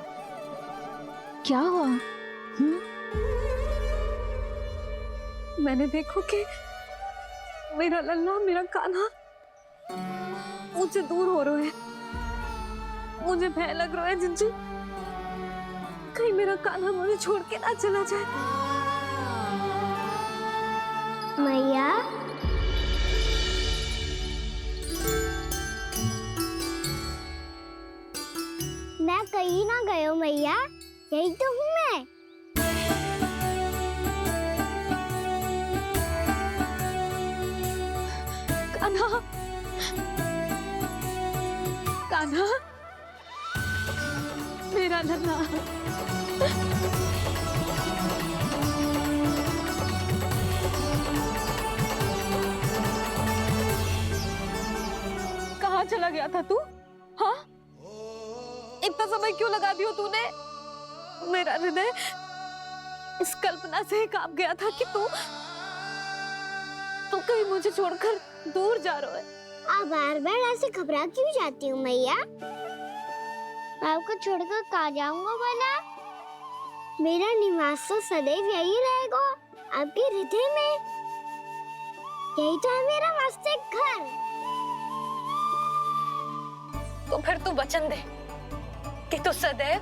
क्या हुआ? मैंने देखो कि मेरा लल्ला, मेरा कान्हा मुझे दूर हो रहा है। मुझे भय लग रहा है जिज्जी, कहीं मेरा कान्हा मुझे छोड़ के ना चला जाए। मैया, मैं कहीं ना गयो मैया, यही तो हूँ मैं। कान्हा, कान्हा, मेरा लल्ला। कहाँ चला गया था तू? हाँ, इतना समय क्यों लगा दियो तूने? मेरा हृदय इस कल्पना से ही कांप गया था कि तू कहीं मुझे छोड़कर दूर जा रहा है। आप बार बार ऐसे घबरा क्यों जाती हूँ मैया? आपको छोड़कर कहाँ जाऊंगा भला? मेरा निवास तो सदैव यही रहेगा, आपके हृदय में। यही तो है मेरा वास्तविक घर। तो फिर तू वचन दे कि तू सदैव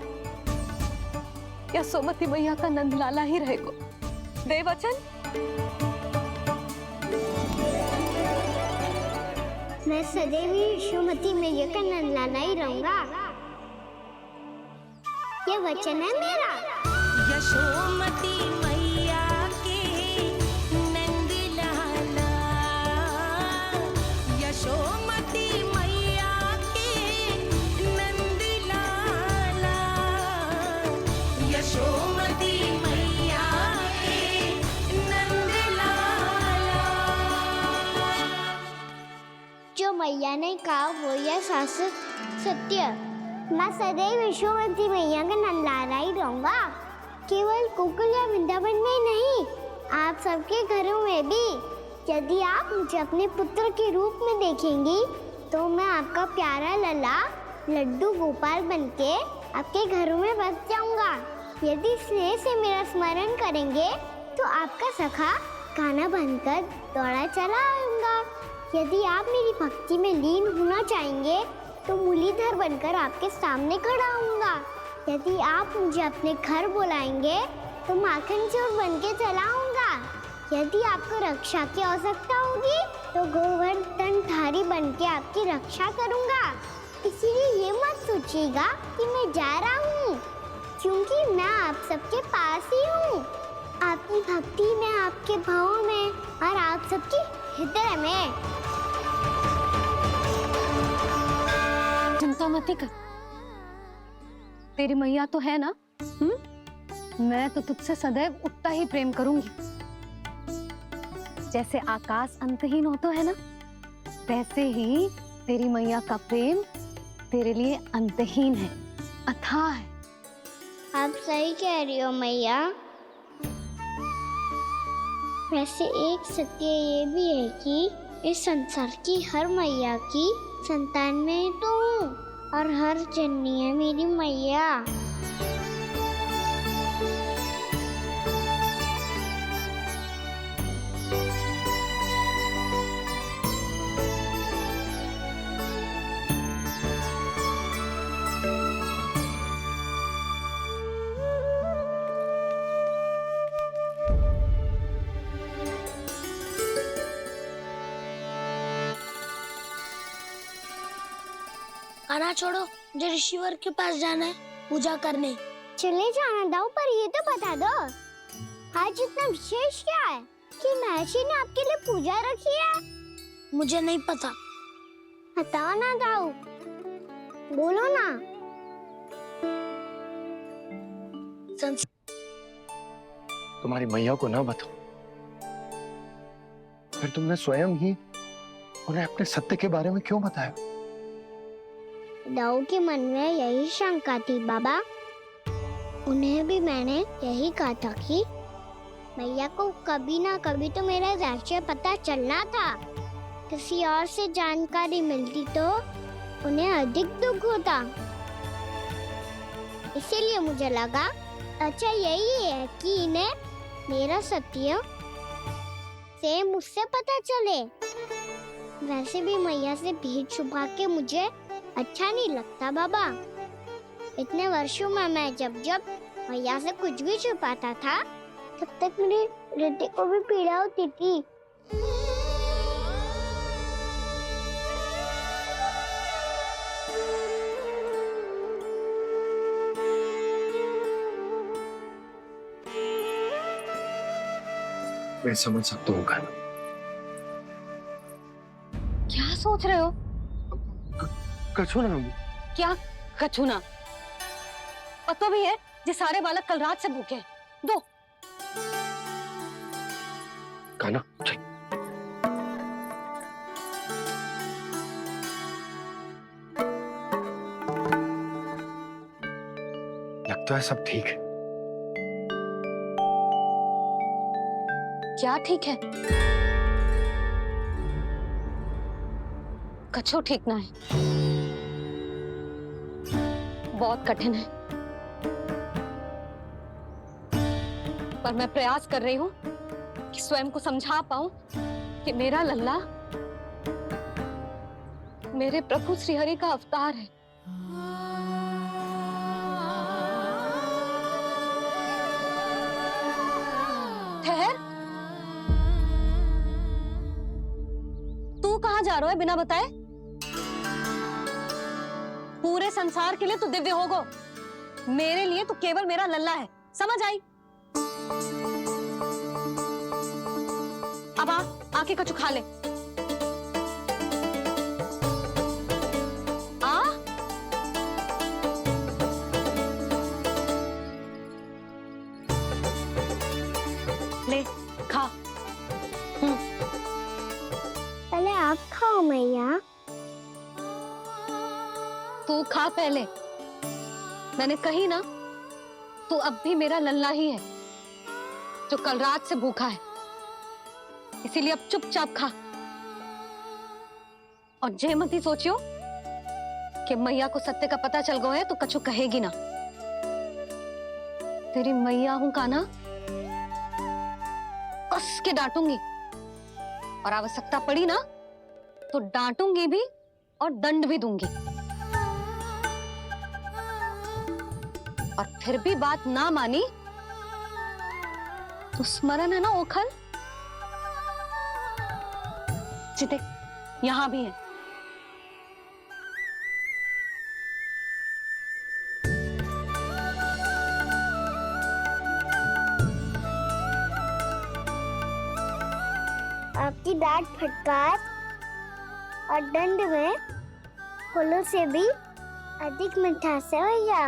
यशोमती मैया का नंदलाला ही रहेगा। दे वचन। मैं सदैव यशोमती मैया का नंदलाला ही रहूंगा। ये वचन है मेरा। यशोमती मैया के नंदलाला, यशोमती मैया के नंदलाला, यशोमती मैया के नंदलाला। जो मैया ने कहा वो यह शाश्वत सत्य। मैं सदैव यशोमती मैया का नंदलाला ही रहूंगा। केवल गोकुल या वृंदावन में नहीं, आप सबके घरों में भी। यदि आप मुझे अपने पुत्र के रूप में देखेंगी तो मैं आपका प्यारा लल्ला लड्डू गोपाल बनके आपके घरों में बस जाऊंगा। यदि स्नेह से मेरा स्मरण करेंगे तो आपका सखा गाना बनकर दौड़ा चला आऊंगा। यदि आप मेरी भक्ति में लीन होना चाहेंगे तो मुरलीधर बनकर आपके सामने खड़ा होऊंगा। यदि आप मुझे अपने घर बुलाएंगे तो माखन चोर बनके चला आऊंगा। यदि आपको रक्षा की आवश्यकता होगी तो गोवर्धनधारी बनके आपकी रक्षा करूंगा। इसीलिए ये मत सोचिएगा कि मैं जा रहा हूँ, क्योंकि मैं आप सबके पास ही हूँ, आपकी भक्ति में, आपके भावों में और आप सबके हृदय में। चिंता मत कर, तेरी मैया तो है ना। मैं तो तुझसे सदैव उतना ही प्रेम करूंगी। जैसे आकाश अंतहीन होता है ना, वैसे ही तेरी मैया का प्रेम तेरे लिए अंतहीन है, अथाह है। आप सही कह रही हो मैया। वैसे एक सत्य ये भी है कि इस संसार की हर मैया की संतान में तो हूँ और हर जननी है मेरी मैया। खाना छोड़ो, मुझे ऋषिवर के पास जाना है पूजा करने। चले जाना दाऊ, पर ये तो बता दो आज इतना विशेष क्या है कि महर्षि ने आपके लिए पूजा रखी है? मुझे नहीं पता। बताओ ना दाऊ, बोलो ना। तुम्हारी मैया को ना बताओ, फिर तुमने स्वयं ही उन्हें अपने सत्य के बारे में क्यों बताया? दाऊ के मन में यही शंका थी बाबा। उन्हें भी मैंने यही कहा था कि मैया को कभी ना कभी तो मेरा रहस्य पता चलना था। किसी और से जानकारी मिलती तो उन्हें अधिक दुख होता। इसीलिए मुझे लगा अच्छा यही है कि इन्हें मेरा सत्य से मुझसे पता चले। वैसे भी मैया से भेद छुपा के मुझे अच्छा नहीं लगता बाबा। इतने वर्षों में मैं जब जब मैया से कुछ भी छुपाता था तब तक मेरे हृदय को भी पीड़ा होती थी। मैं समझ सकता हूँ गाना। क्या सोच रहे हो? कछु ना। क्या कछु ना? पता भी है ये सारे बालक कल रात से भूखे हैं। दो गाना चल। लगता है सब ठीक है। क्या ठीक है? कछु ठीक ना है। बहुत कठिन है, पर मैं प्रयास कर रही हूँ कि स्वयं को समझा पाऊं कि मेरा लल्ला मेरे प्रभु श्रीहरि का अवतार है। ठहर, तू कहाँ जा रहा है बिना बताए? पूरे संसार के लिए तू दिव्य होगो, मेरे लिए तू केवल मेरा लल्ला है। समझ आई? अब आके कछु खा ले। आ ले खा। पहले आप खाओ मैया। तू खा पहले। मैंने कही ना, तू अब भी मेरा लल्ला ही है जो कल रात से भूखा है। इसीलिए अब चुपचाप खा और जे मती सोचियो कि मैया को सत्य का पता चल गयो है तो कछु कहेगी ना। तेरी मैया हूं काना, कस के डांटूंगी और आवश्यकता पड़ी ना तो डांटूंगी भी और दंड भी दूंगी। और फिर भी बात ना मानी तो स्मरण है ना ओखल, जिते यहां भी है। आपकी डांट फटकार और दंड में फूलों से भी अधिक मिठास है भैया।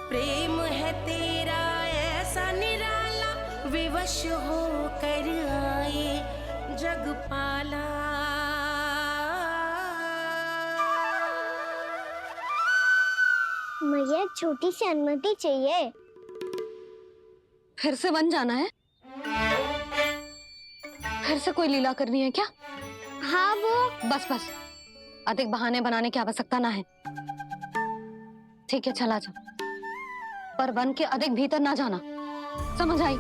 प्रेम है तेरा ऐसा निराला, विवश हो कर आए जगपाला। मैया छोटी सी अनुमति चाहिए। फिर से वन जाना है? फिर से कोई लीला करनी है क्या? हाँ वो। बस बस, अधिक बहाने बनाने की आवश्यकता ना है। ठीक है चला जा, पर वन के अधिक भीतर ना जाना, समझ आई?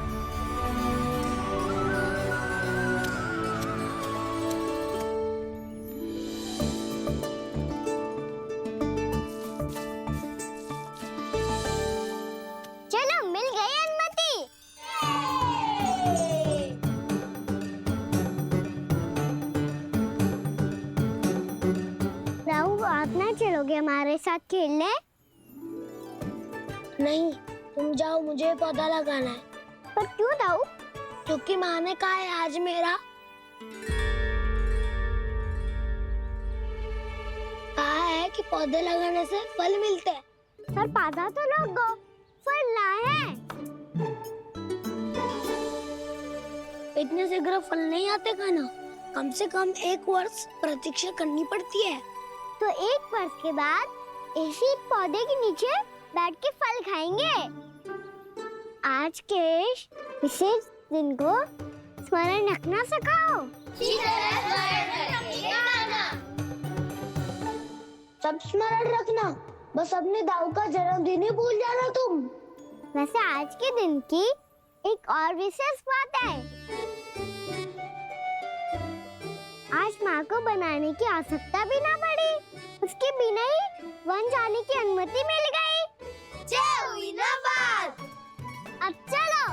चलो मिल गई अनुमति। राहु आप ना चलोगे हमारे साथ खेलने? नहीं, तुम जाओ, मुझे पौधा लगाना है। पर क्यों राहु? क्योंकि माँ ने कहा है आज मेरा कहा है कि पौधे लगाने से फल मिलते हैं। पर पौधा तो लगो, फल ना है। इतने शीघ्र फल नहीं आते खाना, कम से कम 1 वर्ष प्रतीक्षा करनी पड़ती है। तो 1 वर्ष के बाद इसी पौधे के नीचे बैठ के फल खाएंगे। आज के विशेष दिन को स्मरण रखना सिखाओ। सब स्मरण रखना, बस अपने दाऊ का जन्मदिन ही भूल जाना तुम। वैसे आज के दिन की एक और विशेष बात है। आज माँ को बनाने की आवश्यकता भी ना पड़ी, उसके बिना ही वन जाने की अनुमति मिल गई। जय हुई ना बात। अब चलो।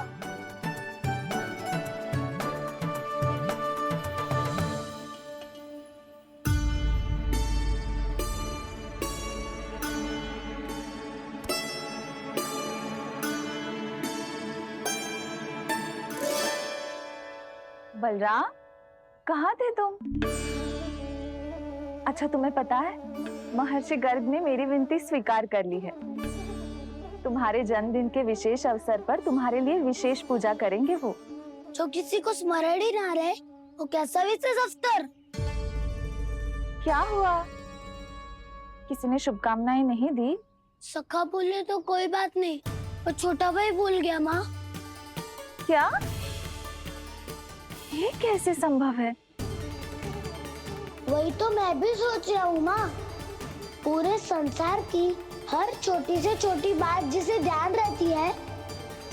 बलराम, कहाँ थे तुम? अच्छा तुम्हें पता है, महर्षि गर्ग ने मेरी विनती स्वीकार कर ली है। तुम्हारे जन्मदिन के विशेष अवसर पर तुम्हारे लिए विशेष पूजा करेंगे वो। जो किसी को स्मरण ही ना रहे, वो कैसा विशेष अवसर? क्या हुआ? किसी ने शुभकामनाएं नहीं दी? सखा बोले तो कोई बात नहीं, पर छोटा भाई भूल गया माँ। क्या? ये कैसे संभव है? वही तो मैं भी सोच रहा हूँ माँ। पूरे संसार की हर छोटी से छोटी बात जिसे ध्यान रहती है,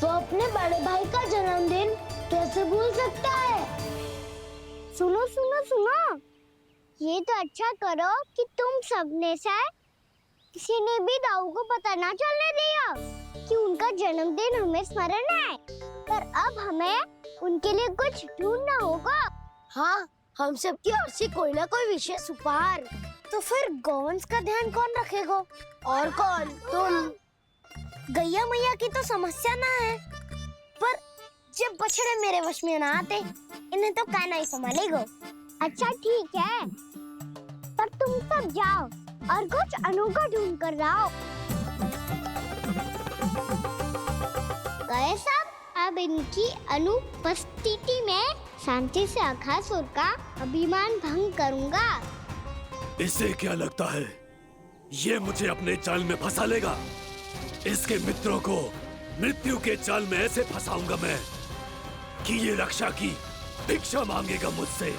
वो अपने बड़े भाई का जन्मदिन कैसे भूल सकता है? सुनो सुनो सुनो, ये तो अच्छा करो कि तुम सबने से किसी ने भी दाऊ को पता ना चलने दिया कि उनका जन्मदिन हमें स्मरण है। पर अब हमें उनके लिए कुछ ढूंढना होगा। हाँ, हम सबकी ओर से कोई ना कोई विशेष उपहार। तो फिर गौवंश का ध्यान कौन रखेगा? और कौन? तुम। गैया मैया की तो समस्या ना है, पर जब बछड़े मेरे वश में ना आते, इन्हें तो कान्हा ही संभालेगा। अच्छा ठीक है, पर तुम सब जाओ और कुछ अनोखा ढूंढ कर लाओ। गए सब? अब इनकी अनुपस्थिति में शांति से अघासुर का अभिमान भंग करूंगा। इसे क्या लगता है ये मुझे अपने जाल में फंसा लेगा? इसके मित्रों को मृत्यु के जाल में ऐसे फंसाऊंगा मैं कि ये रक्षा की भिक्षा मांगेगा मुझसे।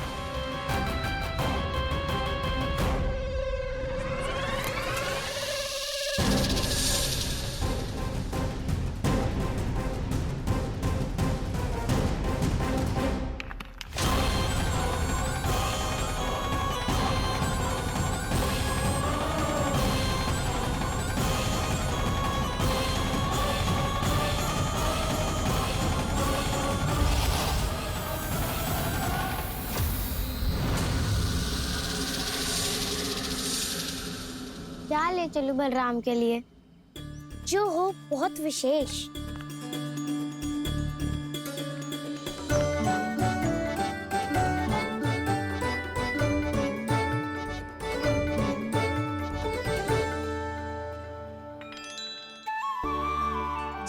क्या ले चलूं बलराम के लिए जो हो बहुत विशेष?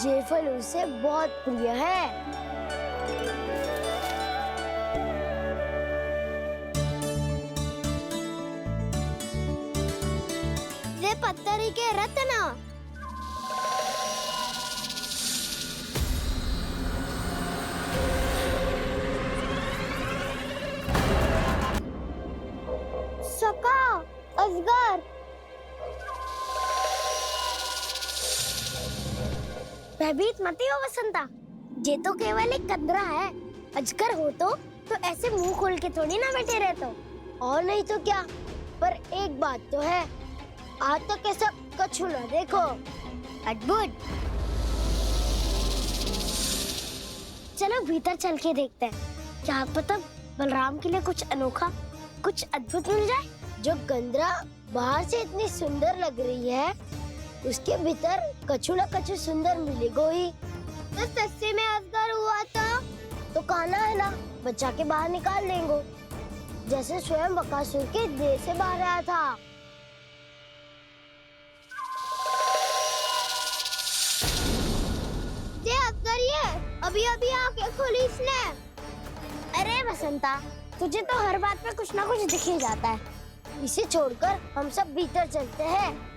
ये फल उसे बहुत प्रिय है। ये पत्थरी के रत्न। सका, अजगर। भयभीत मत हो वसंता, ये तो केवल एक कंदरा है। अजगर हो तो ऐसे मुंह खोल के थोड़ी ना बैठे रहते हो। और नहीं तो क्या, पर एक बात तो है, आज तक ऐसा कछु ना देखो। अद्भुत। चलो भीतर चल के देखते हैं, क्या पता बलराम के लिए कुछ अनोखा, कुछ अद्भुत मिल जाए। जो गंदरा बाहर से इतनी सुंदर लग रही है, उसके भीतर कछु न कछु सुंदर मिलेगा ही। तो सस्ते में अजगर हुआ था तो काना है ना, बच्चा के बाहर निकाल देंगे, जैसे स्वयं बकासुर के देह से बाहर आया था। ये अजगर ये अभी अभी आंखें खोली इसने। अरे वसंता, तुझे तो हर बात पे कुछ ना कुछ दिख ही जाता है। इसे छोड़कर हम सब भीतर चलते हैं।